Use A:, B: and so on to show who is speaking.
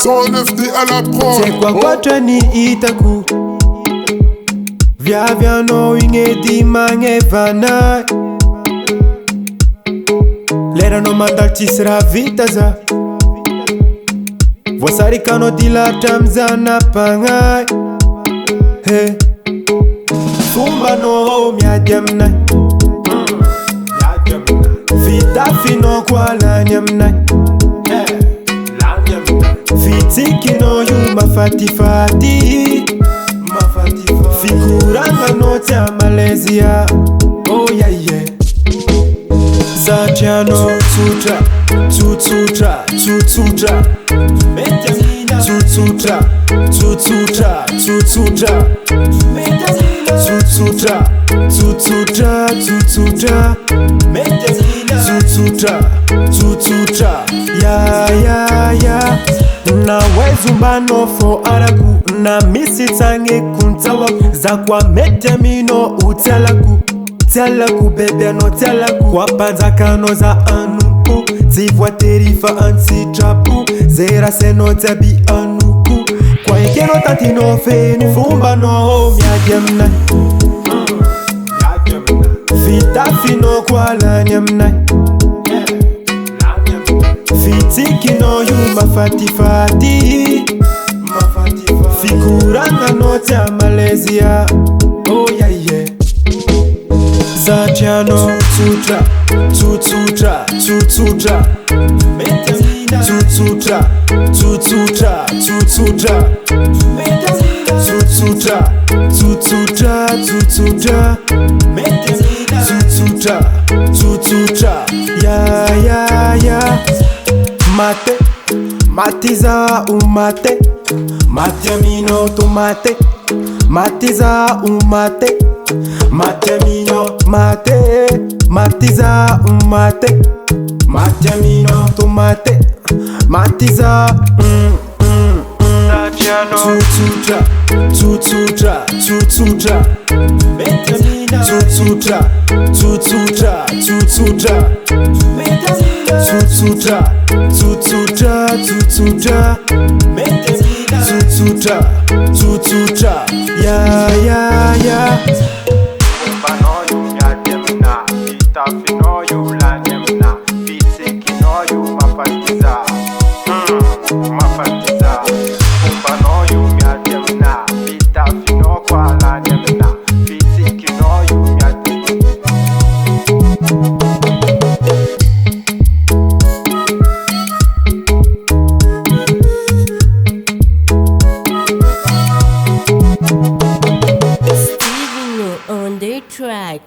A: 109D à la prod.
B: C'est quoi Guachani Itaku Via no ingedi mange vana Lera no mandal tisra vitaza Voisari kano dila tamzana pangai Hey Fumba no miadiamna Vita fino kwa la nyamna Fitiki no yu mafati Figuranga no tia Malaysia. Oh yeah yeah Zatiano Tutra Tututra Tututra Tututra Tututra Tututra Tututra Tututra Tututra Tututra Tututra ya na wezumba nofo araku na misitsange kuntawa zakwa metemino utelaku bebe no telaku wapanza kano za anuku zivwa terifa ansitrapu zera seno tabi anuku kwa ikero tatino fenu fumba no miademna vita fino kwa la nyamna Fitiki no yu mafati Figuranga no tia Malaysia. Oh yeah yeah Zatiano Tutra Tututra Tututra Tututra Tututra Tututra Tututra Tututra Tututra Tututra Tututra ya Matiza umate Matiamino tomate Matiza umate Matiamino mate Matiza umate Matiamino tomate Matiza Tututra Tututra Tututra Tututra Tututra Tututra Tututra Tututra Tututra Tututra Tututra ya
C: Panoyu miademna Itafinoyu la nyemna Fisekinoyu mafatiza Mafatiza Panoyu miademna Itafino kwa la nyemna Fisekinoyu miademna
D: On the track.